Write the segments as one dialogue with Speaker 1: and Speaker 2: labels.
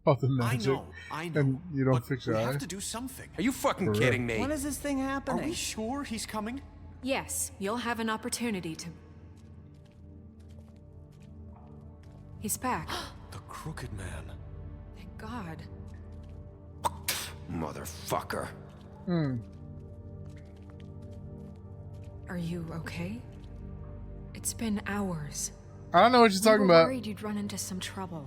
Speaker 1: all the magic,
Speaker 2: I know.
Speaker 1: and you don't
Speaker 2: But
Speaker 1: fix
Speaker 2: we
Speaker 1: your
Speaker 2: have
Speaker 1: eye.
Speaker 2: to do something.
Speaker 3: Are you fucking
Speaker 1: For real.
Speaker 3: kidding me?
Speaker 4: When is this thing
Speaker 2: Are
Speaker 4: happening?
Speaker 2: we sure he's coming?
Speaker 5: Yes, you'll have an opportunity to... He's back.
Speaker 2: The Crooked Man.
Speaker 5: Thank God.
Speaker 3: Motherfucker.
Speaker 5: Are you okay? It's been hours.
Speaker 1: I don't know what you're talking
Speaker 5: We were
Speaker 1: about.
Speaker 5: worried you'd run into some trouble.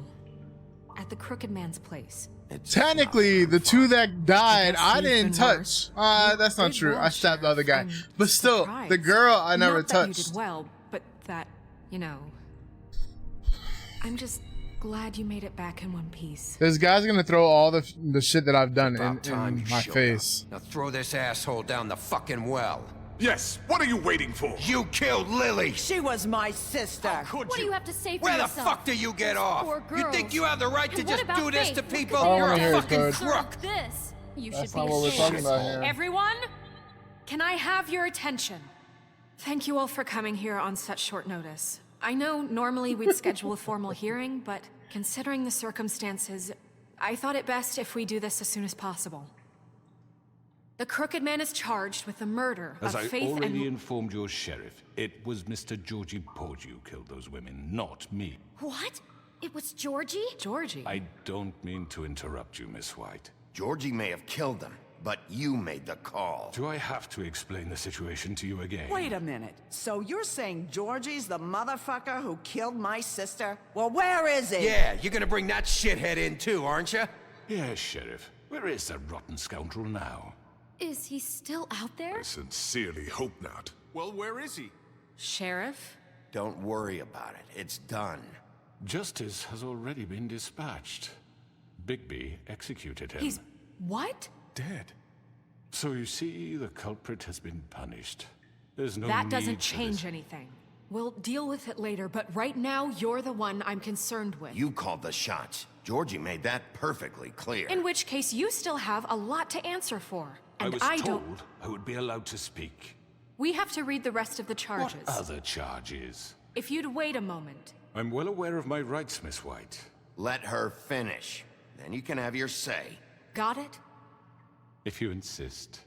Speaker 5: At the Crooked Man's place.
Speaker 2: It's
Speaker 1: Technically,
Speaker 2: not
Speaker 1: the two that died,
Speaker 5: guess
Speaker 1: I
Speaker 5: you've
Speaker 1: didn't
Speaker 5: been
Speaker 1: touch.
Speaker 5: worse.
Speaker 1: That's not
Speaker 5: Did
Speaker 1: true.
Speaker 5: well,
Speaker 1: I stabbed the other guy.
Speaker 5: Sheriff.
Speaker 1: But
Speaker 5: I'm
Speaker 1: still,
Speaker 5: surprised.
Speaker 1: the girl I never
Speaker 5: Not that you
Speaker 1: touched.
Speaker 5: did well, but that, you know. I'm just glad you made it back in one piece.
Speaker 1: This guy's gonna throw all the shit that I've done
Speaker 3: About time
Speaker 1: in
Speaker 3: you
Speaker 1: my
Speaker 3: showed
Speaker 1: face.
Speaker 3: up. Now throw this asshole down the fucking well.
Speaker 6: Yes, what are you waiting for?
Speaker 3: You killed Lily.
Speaker 4: She was my sister.
Speaker 2: Could
Speaker 7: What do
Speaker 2: you?
Speaker 7: you have to say for
Speaker 3: Where the
Speaker 7: yourself?
Speaker 3: fuck do you get
Speaker 7: Those
Speaker 3: off?
Speaker 7: poor
Speaker 3: You think
Speaker 7: girls.
Speaker 3: you have the right to
Speaker 7: And what
Speaker 3: just
Speaker 7: about
Speaker 3: do this
Speaker 7: Faith?
Speaker 3: to
Speaker 7: What
Speaker 3: people?
Speaker 7: could
Speaker 1: I don't
Speaker 3: You're
Speaker 1: wanna
Speaker 3: a
Speaker 1: hear it,
Speaker 3: fucking
Speaker 1: Code.
Speaker 3: crook.
Speaker 7: This. You
Speaker 1: That's
Speaker 7: should
Speaker 1: not
Speaker 7: be
Speaker 1: what we're
Speaker 7: ashamed.
Speaker 1: talking about here.
Speaker 5: Everyone, can I have your attention? Thank you all for coming here on such short notice. I know normally we'd schedule a formal hearing, but considering the circumstances, I thought it best if we do this as soon as possible. The Crooked Man is charged with the murder
Speaker 8: As
Speaker 5: of
Speaker 8: I
Speaker 5: Faith
Speaker 8: already
Speaker 5: and...
Speaker 8: informed your sheriff, it was Mr. Georgie Porge who killed those women, not me.
Speaker 7: What? It was Georgie?
Speaker 5: Georgie.
Speaker 8: I don't mean to interrupt you, Miss White.
Speaker 3: Georgie may have killed them, but you made the call.
Speaker 8: Do I have to explain the situation to you again?
Speaker 4: Wait a minute. So you're saying Georgie's the motherfucker who killed my sister? Well, where is he?
Speaker 3: Yeah, you're gonna bring that shithead in too, aren't you?
Speaker 8: Yes, Sheriff. Where is that rotten scoundrel now?
Speaker 7: Is he still out there?
Speaker 6: I sincerely hope not.
Speaker 2: Well, where is he?
Speaker 5: Sheriff?
Speaker 3: Don't worry about it. It's done.
Speaker 8: Justice has already been dispatched. Bigby executed him.
Speaker 5: He's... what?
Speaker 2: Dead.
Speaker 8: So you see, the culprit has been punished. There's no
Speaker 5: That
Speaker 8: need
Speaker 5: doesn't
Speaker 8: for
Speaker 5: change
Speaker 8: this.
Speaker 5: anything. We'll deal with it later, but right now, you're the one I'm concerned with.
Speaker 3: You called the shots. Georgie made that perfectly clear.
Speaker 5: In which case, you still have a lot to answer for. And
Speaker 8: I was
Speaker 5: don't...
Speaker 8: told I would be allowed to speak.
Speaker 5: We have to read the rest of the
Speaker 8: What
Speaker 5: charges.
Speaker 8: other charges?
Speaker 5: If you'd wait a moment.
Speaker 8: I'm well aware of my rights, Miss White.
Speaker 3: Let her finish. Then you can have your say.
Speaker 5: Got it?
Speaker 8: If you insist.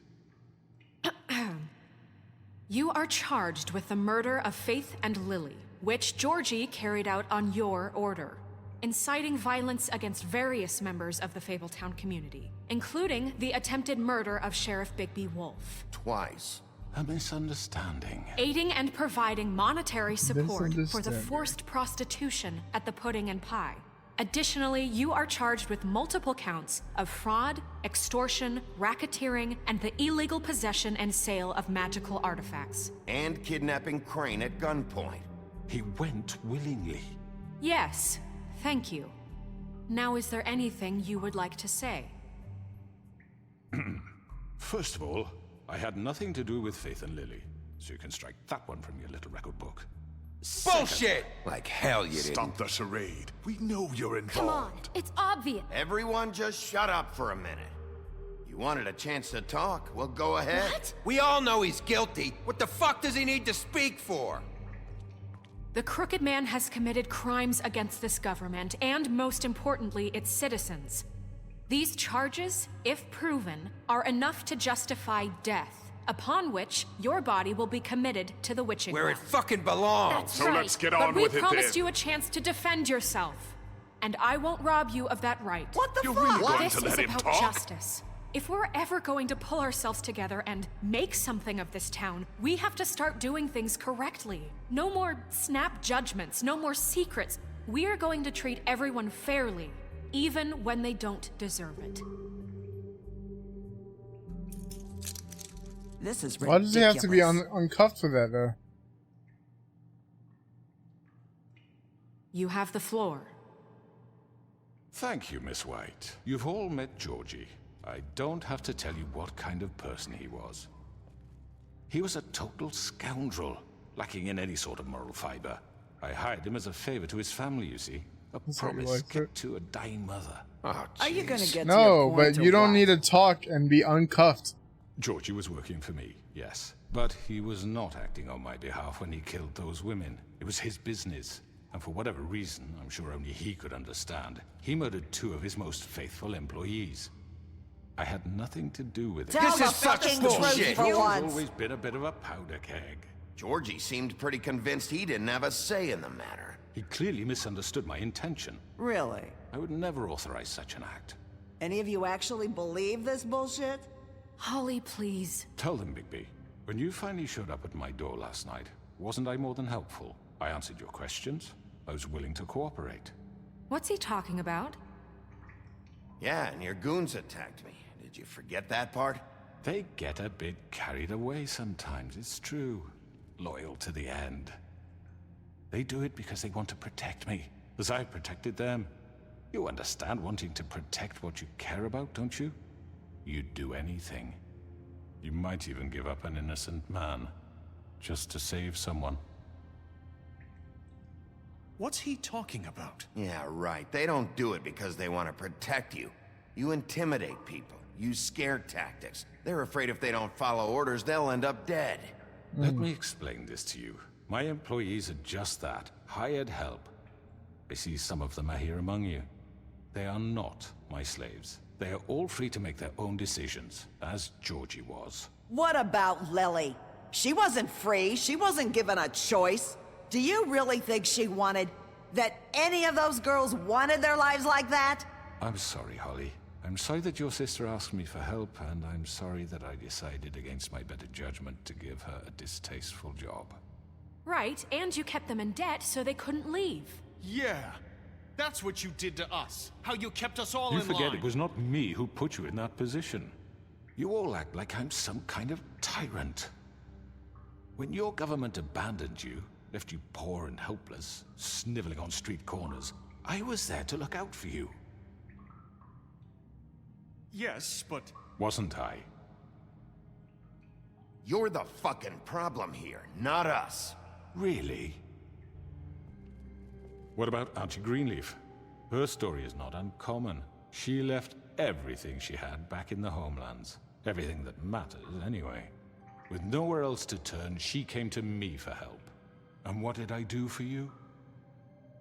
Speaker 5: You are charged with the murder of Faith and Lily, which Georgie carried out on your order, inciting violence against various members of the Fabletown community, including the attempted murder of Sheriff Bigby Wolf,
Speaker 3: Twice.
Speaker 8: A misunderstanding.
Speaker 5: aiding and providing monetary support for the
Speaker 1: Misunderstanding.
Speaker 5: forced prostitution at the Pudding and Pie. Additionally, you are charged with multiple counts of fraud, extortion, racketeering, and the illegal possession and sale of magical artifacts.
Speaker 3: And kidnapping Crane at gunpoint.
Speaker 8: He went willingly.
Speaker 5: Yes, thank you. Now, is there anything you would like to say?
Speaker 8: First of all, I had nothing to do with Faith and Lily, so you can strike that one from your little record book.
Speaker 3: Bullshit! Like hell you didn't.
Speaker 6: Stop the charade. We know you're involved.
Speaker 7: Come on, it's obvious.
Speaker 3: Everyone just shut up for a minute. You wanted a chance to talk? Well, go ahead.
Speaker 7: What?
Speaker 3: We all know he's guilty. What the fuck does he need to speak for?
Speaker 5: The Crooked Man has committed crimes against this government and, most importantly, its citizens. These charges, if proven, are enough to justify death, upon which your body will be committed to the witching
Speaker 3: Where it
Speaker 5: well.
Speaker 3: fucking belongs.
Speaker 7: That's
Speaker 6: So
Speaker 7: right.
Speaker 6: let's get
Speaker 5: But
Speaker 6: on
Speaker 5: we
Speaker 6: with it
Speaker 5: promised
Speaker 6: then.
Speaker 5: you a chance to defend yourself, and I won't rob you of that right.
Speaker 4: What the
Speaker 6: You're
Speaker 4: fuck?
Speaker 6: really going
Speaker 5: This
Speaker 6: to
Speaker 5: is
Speaker 6: let him
Speaker 5: about
Speaker 6: talk?
Speaker 5: justice. If we're ever going to pull ourselves together and make something of this town, we have to start doing things correctly. No more snap judgments, no more secrets. We are going to treat everyone fairly, even when they don't deserve it.
Speaker 4: This is
Speaker 1: Why does he have to be
Speaker 4: ridiculous.
Speaker 1: uncuffed for that, though?
Speaker 5: You have the floor.
Speaker 8: Thank you, Miss White. You've all met Georgie. I don't have to tell you what kind of person he was. He was a total scoundrel, lacking in any sort of moral fiber. I hired him as a favor to his family, you see. A
Speaker 1: That's what you
Speaker 8: promise
Speaker 1: like,
Speaker 8: kept to a dying mother.
Speaker 3: Oh,
Speaker 4: Are you gonna
Speaker 3: jeez.
Speaker 4: get to
Speaker 1: No,
Speaker 4: your point
Speaker 1: but
Speaker 4: or
Speaker 1: you don't
Speaker 4: what?
Speaker 1: need to talk and be uncuffed.
Speaker 8: Georgie was working for me, yes. But he was not acting on my behalf when he killed those women. It was his business. And for whatever reason, I'm sure only he could understand, he murdered 2 of his most faithful employees. I had nothing to do with it.
Speaker 4: Tell
Speaker 3: This
Speaker 4: the
Speaker 3: is such
Speaker 4: fucking
Speaker 3: bullshit.
Speaker 4: truth for
Speaker 8: He's
Speaker 4: once.
Speaker 8: always been a bit of a powder keg.
Speaker 3: Georgie seemed pretty convinced he didn't have a say in the matter.
Speaker 8: He clearly misunderstood my intention.
Speaker 4: Really?
Speaker 8: I would never authorize such an act.
Speaker 4: Any of you actually believe this bullshit?
Speaker 5: Holly, please.
Speaker 8: Tell them, Bigby. When you finally showed up at my door last night, wasn't I more than helpful? I answered your questions. I was willing to cooperate.
Speaker 5: What's he talking about?
Speaker 3: Yeah, and your goons attacked me. Did you forget that part?
Speaker 8: They get a bit carried away sometimes, it's true. Loyal to the end. They do it because they want to protect me, as I've protected them. You understand wanting to protect what you care about, don't you? You'd do anything. You might even give up an innocent man, just to save someone.
Speaker 2: What's he talking about?
Speaker 3: Yeah, right. They don't do it because they want to protect you. You intimidate people. Use scare tactics. They're afraid if they don't follow orders, they'll end up dead.
Speaker 8: Let me explain this to you. My employees are just that, hired help. I see some of them are here among you. They are not my slaves. They are all free to make their own decisions, as Georgie was.
Speaker 4: What about Lily? She wasn't free. She wasn't given a choice. Do you really think she wanted... that any of those girls wanted their lives like that?
Speaker 8: I'm sorry, Holly. I'm sorry that your sister asked me for help, and I'm sorry that I decided against my better judgment to give her a distasteful job.
Speaker 5: Right, and you kept them in debt so they couldn't leave.
Speaker 2: Yeah. That's what you did to us. How you kept us all
Speaker 8: You
Speaker 2: in
Speaker 8: forget
Speaker 2: line.
Speaker 8: it was not me who put you in that position. You all act like I'm some kind of tyrant. When your government abandoned you, left you poor and helpless, sniveling on street corners, I was there to look out for you.
Speaker 2: Yes, but...
Speaker 8: Wasn't I?
Speaker 3: You're the fucking problem here, not us.
Speaker 8: Really? What about Auntie Greenleaf? Her story is not uncommon. She left everything she had back in the homelands. Everything that matters, anyway. With nowhere else to turn, she came to me for help. And what did I do for you?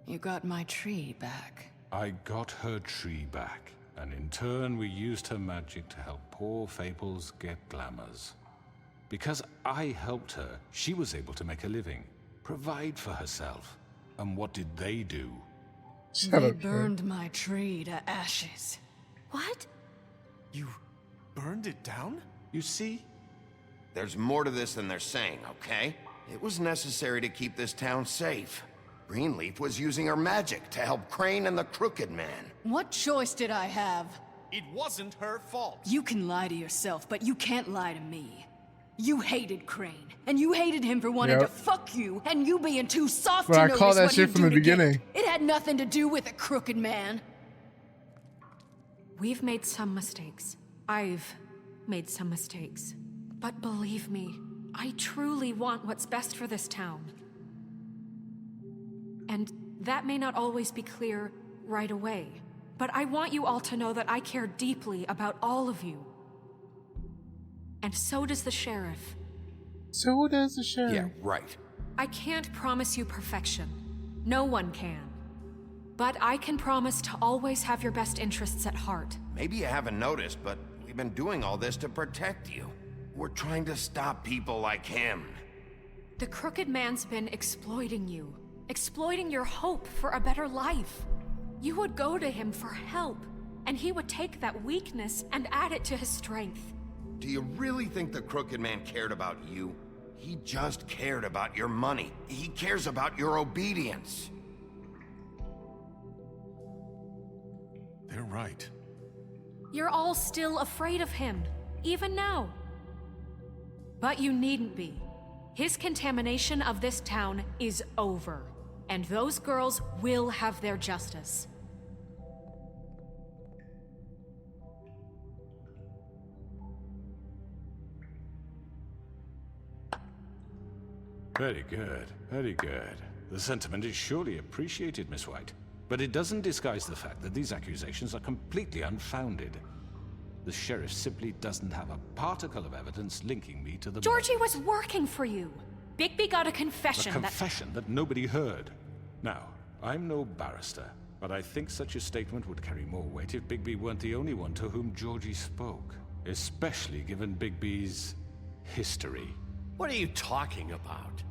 Speaker 9: You got my tree back.
Speaker 8: I got her tree back, and in turn we used her magic to help poor Fables get glamours. Because I helped her, she was able to make a living, provide for herself. And what did they do?
Speaker 1: Shut
Speaker 9: They
Speaker 1: up, kid.
Speaker 9: burned my tree to ashes.
Speaker 5: What?
Speaker 2: You burned it down?
Speaker 8: You see?
Speaker 3: There's more to this than they're saying, okay? It was necessary to keep this town safe. Greenleaf was using her magic to help Crane and the Crooked Man.
Speaker 9: What choice did I have?
Speaker 2: It wasn't her fault.
Speaker 9: You can lie to yourself, but you can't lie to me. You hated Crane, and you hated him for wanting
Speaker 1: Yep.
Speaker 9: to fuck you, and you being too soft
Speaker 1: But
Speaker 9: to
Speaker 1: I
Speaker 9: notice
Speaker 1: called that
Speaker 9: what
Speaker 1: shit
Speaker 9: he'd
Speaker 1: from
Speaker 9: do
Speaker 1: the
Speaker 9: to get
Speaker 1: beginning.
Speaker 9: it. It had nothing to do with a crooked man.
Speaker 5: We've made some mistakes. I've made some mistakes. But believe me, I truly want what's best for this town. And that may not always be clear right away. But I want you all to know that I care deeply about all of you. And so does the sheriff.
Speaker 1: So does the sheriff.
Speaker 3: Yeah, right.
Speaker 5: I can't promise you perfection. No one can. But I can promise to always have your best interests at heart.
Speaker 3: Maybe you haven't noticed, but we've been doing all this to protect you. We're trying to stop people like him.
Speaker 5: The Crooked Man's been exploiting you. Exploiting your hope for a better life. You would go to him for help, and he would take that weakness and add it to his strength.
Speaker 3: Do you really think the Crooked Man cared about you? He just cared about your money. He cares about your obedience.
Speaker 2: They're right.
Speaker 5: You're all still afraid of him, even now. But you needn't be. His contamination of this town is over, and those girls will have their justice.
Speaker 8: Very good, very good. The sentiment is surely appreciated, Miss White. But it doesn't disguise the fact that these accusations are completely unfounded. The sheriff simply doesn't have a particle of evidence linking me to the
Speaker 5: Georgie was working for you. Bigby got a confession
Speaker 8: confession that nobody heard. Now, I'm no barrister, but I think such a statement would carry more weight if Bigby weren't the only one to whom Georgie spoke, especially given Bigby's history.
Speaker 2: What are you talking about?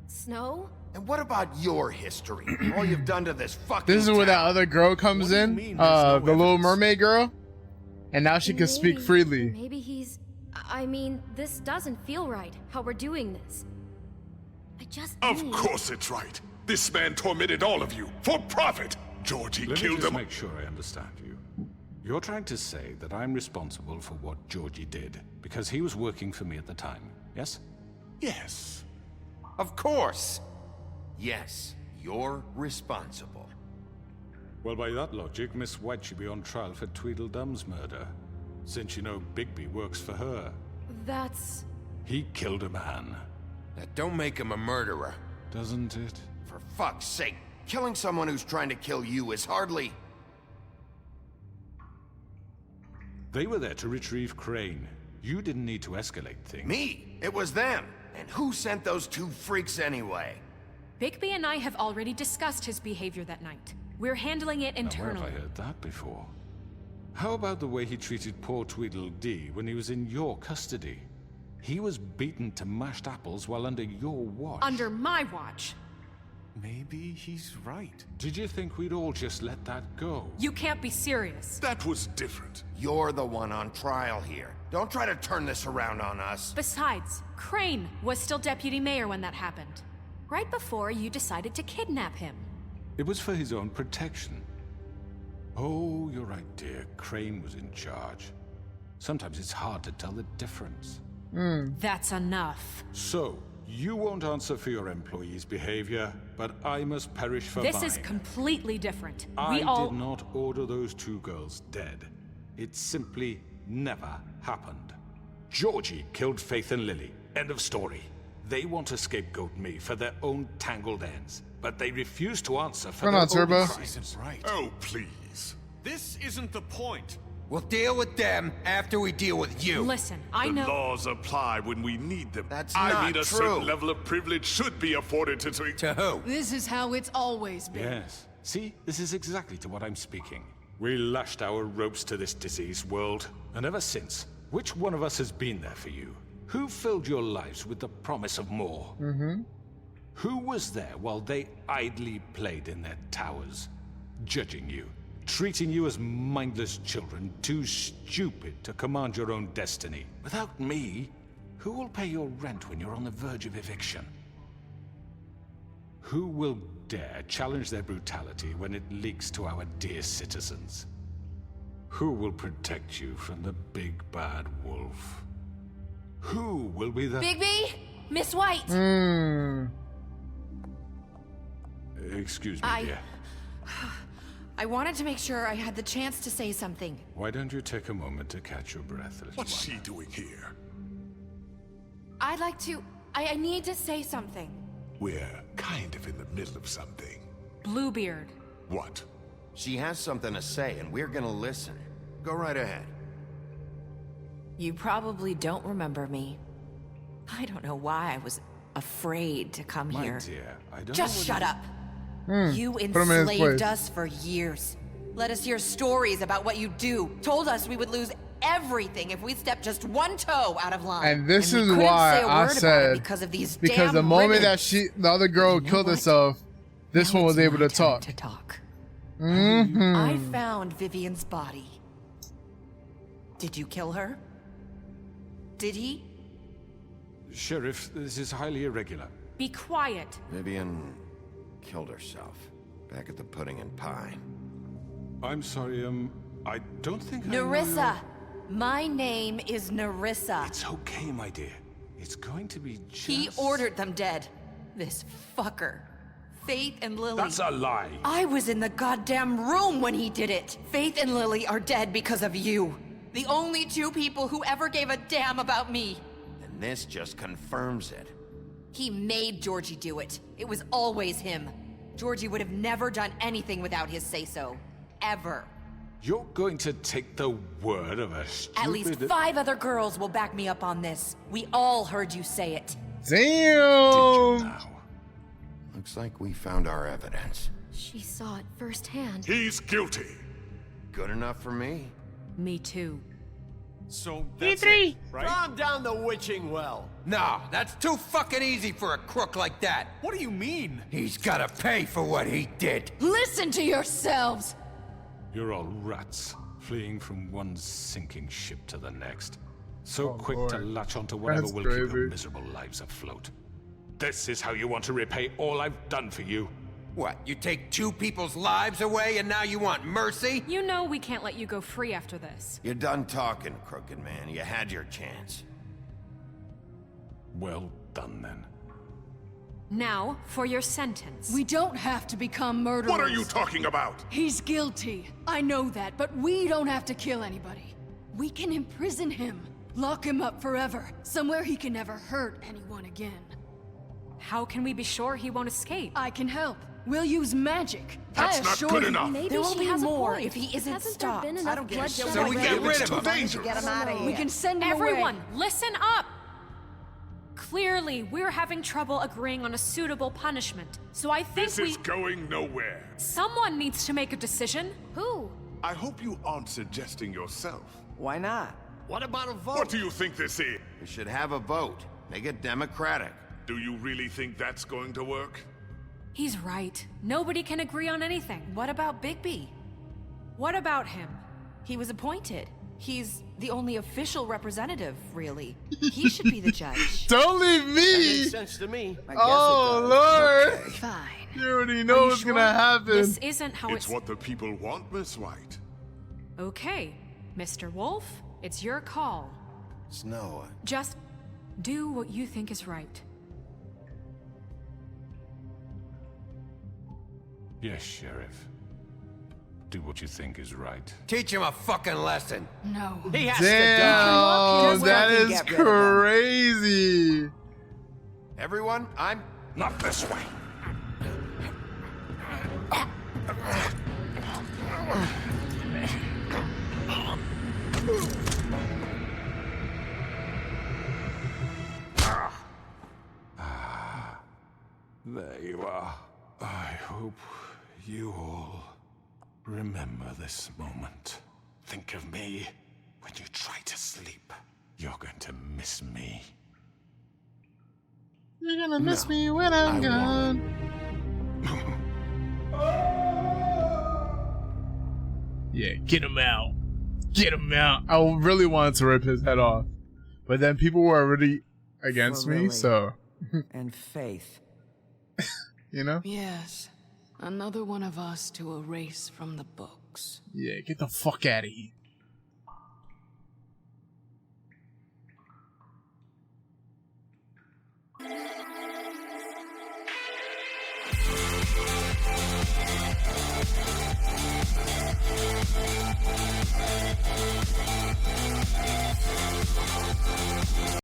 Speaker 7: Snow?
Speaker 3: And what about your history? All you've done to this fucking
Speaker 1: This is where that
Speaker 3: town.
Speaker 1: other girl comes
Speaker 2: What do you
Speaker 1: in,
Speaker 2: mean there's no
Speaker 1: the Little
Speaker 2: evidence?
Speaker 1: Mermaid girl, and now she can speak freely.
Speaker 7: Maybe he's... I mean, this doesn't feel right, how we're doing this. I just
Speaker 6: Of
Speaker 7: need...
Speaker 6: course it's right. This man tormented all of you for profit. Georgie
Speaker 8: Let me
Speaker 6: killed
Speaker 8: just
Speaker 6: them.
Speaker 8: make sure I understand you. You're trying to say that I'm responsible for what Georgie did, because he was working for me at the time, yes?
Speaker 6: Yes.
Speaker 3: Of course. Yes, you're responsible.
Speaker 8: Well, by that logic, Miss White should be on trial for Tweedledum's murder, since you know Bigby works for her.
Speaker 7: That's...
Speaker 8: He killed a man,
Speaker 3: That don't make him a murderer.
Speaker 8: doesn't it?
Speaker 3: For fuck's sake, killing someone who's trying to kill you is hardly...
Speaker 8: They were there to retrieve Crane. You didn't need to escalate things.
Speaker 3: Me? It was them. And who sent those two freaks anyway?
Speaker 5: Bigby and I have already discussed his behavior that night. We're handling it
Speaker 8: Now, where
Speaker 5: internally.
Speaker 8: have I heard that before? How about the way he treated poor Tweedledee when he was in your custody? He was beaten to mashed apples while under your watch.
Speaker 5: Under my watch.
Speaker 2: Maybe he's right.
Speaker 8: Did you think we'd all just let that go?
Speaker 5: You can't be serious.
Speaker 6: That was different.
Speaker 3: You're the one on trial here. Don't try to turn this around on us.
Speaker 5: Besides, Crane was still deputy mayor when that happened. Right before you decided to kidnap him.
Speaker 8: It was for his own protection. Oh, you're right, dear. Crane was in charge. Sometimes it's hard to tell the difference.
Speaker 5: That's enough.
Speaker 8: So, you won't answer for your employees' behavior, but I must perish for
Speaker 5: This
Speaker 8: mine.
Speaker 5: is completely different.
Speaker 8: I
Speaker 5: We all...
Speaker 8: did not order those two girls dead. It simply never happened. Georgie killed Faith and Lily. End of story. They want to scapegoat me for their own tangled ends, but they refuse to answer for
Speaker 1: Run
Speaker 8: their
Speaker 1: on, Turbo.
Speaker 8: own crimes.
Speaker 2: Isn't right.
Speaker 6: Oh, please.
Speaker 2: This isn't the point.
Speaker 3: We'll deal with them after we deal with you.
Speaker 5: Listen, I
Speaker 6: The
Speaker 5: know...
Speaker 6: laws apply when we need them.
Speaker 3: That's
Speaker 6: I
Speaker 3: not
Speaker 6: mean, a
Speaker 3: true.
Speaker 6: certain level of privilege should be afforded to...
Speaker 3: To who?
Speaker 9: This is how it's always been.
Speaker 8: Yes. See, this is exactly to what I'm speaking. We lashed our ropes to this diseased world, and ever since, which one of us has been there for you? Who filled your lives with the promise of more? Who was there while they idly played in their towers, judging you, treating you as mindless children, too stupid to command your own destiny? Without me, who will pay your rent when you're on the verge of eviction? Who will dare challenge their brutality when it leaks to our dear citizens? Who will protect you from the big bad wolf? Who will be the...
Speaker 7: Bigby? Miss White!
Speaker 8: Excuse me, dear.
Speaker 10: I wanted to make sure I had the chance to say something.
Speaker 8: Why don't you take a moment to catch your breath, little
Speaker 6: What's
Speaker 8: one?
Speaker 6: she doing here?
Speaker 10: I'd like to... I need to say something.
Speaker 6: We're kind of in the middle of something.
Speaker 5: Bluebeard.
Speaker 6: What?
Speaker 3: She has something to say, and we're gonna listen. Go right ahead.
Speaker 10: You probably don't remember me. I don't know why I was afraid to come
Speaker 8: My
Speaker 10: here.
Speaker 8: dear, I don't
Speaker 10: Just
Speaker 8: know
Speaker 10: shut
Speaker 8: what
Speaker 10: up. You
Speaker 1: Put him in his
Speaker 10: enslaved
Speaker 1: place.
Speaker 10: us for years. Let us hear stories about what you do. Told us we would lose everything if we stepped just one toe out of line.
Speaker 1: And this
Speaker 10: we
Speaker 1: is
Speaker 10: couldn't
Speaker 1: why
Speaker 10: say a
Speaker 1: I
Speaker 10: word about it
Speaker 1: said,
Speaker 10: because of these
Speaker 1: because
Speaker 10: damn
Speaker 1: the moment
Speaker 10: ribbons.
Speaker 1: that the other girl
Speaker 10: You know
Speaker 1: killed
Speaker 10: what?
Speaker 1: herself, this
Speaker 10: Now
Speaker 1: one was
Speaker 10: it's
Speaker 1: able
Speaker 10: my
Speaker 1: to
Speaker 10: turn
Speaker 1: talk.
Speaker 10: to talk.
Speaker 1: Mm-hmm.
Speaker 10: I found Vivian's body. Did you kill her? Did he?
Speaker 8: Sheriff, this is highly irregular.
Speaker 5: Be quiet.
Speaker 3: Vivian killed herself. Back at the Pudding and Pie.
Speaker 8: I'm sorry, I don't think I know
Speaker 10: Nerissa. My name is Nerissa.
Speaker 8: It's okay, my dear. It's going to be just...
Speaker 10: He ordered them dead. This fucker. Faith and Lily.
Speaker 8: That's a lie.
Speaker 10: I was in the goddamn room when he did it. Faith and Lily are dead because of you. The only two people who ever gave a damn about me.
Speaker 3: And this just confirms it.
Speaker 10: He made Georgie do it. It was always him. Georgie would have never done anything without his say-so. Ever.
Speaker 8: You're going to take the word of a stupid...
Speaker 10: At least 5 other girls will back me up on this. We all heard you say it.
Speaker 1: Damn.
Speaker 8: Now.
Speaker 3: Looks like we found our evidence.
Speaker 7: She saw it firsthand.
Speaker 6: He's guilty.
Speaker 3: Good enough for me.
Speaker 5: Me too.
Speaker 2: So that's it, right?
Speaker 11: Calm down the witching well.
Speaker 12: No, that's too fucking easy for a crook like that.
Speaker 2: What do you mean?
Speaker 12: He's gotta pay for what he did.
Speaker 9: Listen to yourselves!
Speaker 8: You're all rats, fleeing from one sinking ship to the next. So quick to
Speaker 1: Lord.
Speaker 8: latch onto whatever
Speaker 1: That's
Speaker 8: will keep your
Speaker 1: crazy.
Speaker 8: miserable lives afloat. This is how you want to repay all I've done for you?
Speaker 12: What, you take two people's lives away and now you want mercy?
Speaker 5: You know we can't let you go free after this.
Speaker 3: You're done talking, Crooked Man. You had your chance.
Speaker 8: Well done, then.
Speaker 5: Now, for your sentence.
Speaker 9: We don't have to become murderers.
Speaker 6: What are you talking about?
Speaker 9: He's guilty. I know that, but we don't have to kill anybody. We can imprison him. Lock him up forever. Somewhere he can never hurt anyone again.
Speaker 5: How can we be sure he won't escape?
Speaker 9: I can help. We'll use magic.
Speaker 6: That's
Speaker 9: I
Speaker 6: not
Speaker 9: assure
Speaker 6: good
Speaker 9: you.
Speaker 6: enough.
Speaker 7: Maybe
Speaker 10: There will
Speaker 7: she
Speaker 10: be
Speaker 7: has a
Speaker 10: more
Speaker 7: point.
Speaker 10: if he isn't
Speaker 7: Hasn't
Speaker 10: stopped.
Speaker 7: there been
Speaker 4: I
Speaker 7: enough
Speaker 4: don't get
Speaker 7: bloodshed
Speaker 4: it.
Speaker 12: So we
Speaker 7: already?
Speaker 12: get rid
Speaker 6: It's
Speaker 12: of
Speaker 6: too
Speaker 12: him.
Speaker 6: dangerous.
Speaker 4: Get him out of here.
Speaker 9: We can send him
Speaker 5: Everyone,
Speaker 9: away.
Speaker 5: listen up! Clearly, we're having trouble agreeing on a suitable punishment. So I think
Speaker 6: This is going nowhere.
Speaker 5: someone needs to make a decision.
Speaker 7: Who?
Speaker 6: I hope you aren't suggesting yourself.
Speaker 4: Why not?
Speaker 11: What about a vote?
Speaker 6: What do you think this is?
Speaker 3: We should have a vote. Make it democratic.
Speaker 6: Do you really think that's going to work?
Speaker 5: He's right. Nobody can agree on anything.
Speaker 10: What about Bigby?
Speaker 5: What about him?
Speaker 10: He was appointed. He's the only official representative, really. He should be the judge.
Speaker 1: Don't leave
Speaker 11: That
Speaker 1: me!
Speaker 11: makes sense to me.
Speaker 4: I guess
Speaker 1: Oh,
Speaker 4: it does.
Speaker 1: Lord!
Speaker 9: Fine.
Speaker 1: You already know what's gonna happen.
Speaker 5: This isn't how
Speaker 6: It's what the people want, Miss White.
Speaker 5: Okay, Mr. Wolf, it's your call.
Speaker 3: Snow,
Speaker 5: Just do what you think is right.
Speaker 8: Yes, Sheriff. Do what you think is right.
Speaker 12: Teach him a fucking lesson.
Speaker 9: No.
Speaker 11: He has to die.
Speaker 1: Damn,
Speaker 4: Just
Speaker 1: that
Speaker 4: let me
Speaker 1: is
Speaker 4: get rid of him.
Speaker 1: crazy.
Speaker 3: everyone, I'm...
Speaker 8: Not this way! There you are. I hope you all remember this moment. Think of me when you try to sleep. You're going to miss me.
Speaker 1: You're gonna miss me when I'm gone. Yeah, get him out. Get him out. I really wanted to rip his head off. But then people were already against
Speaker 4: For
Speaker 1: me,
Speaker 4: Lily.
Speaker 1: so,
Speaker 4: And Faith.
Speaker 1: you know?
Speaker 9: Yes. Another one of us to erase from the books.
Speaker 1: Yeah, get the fuck out of here.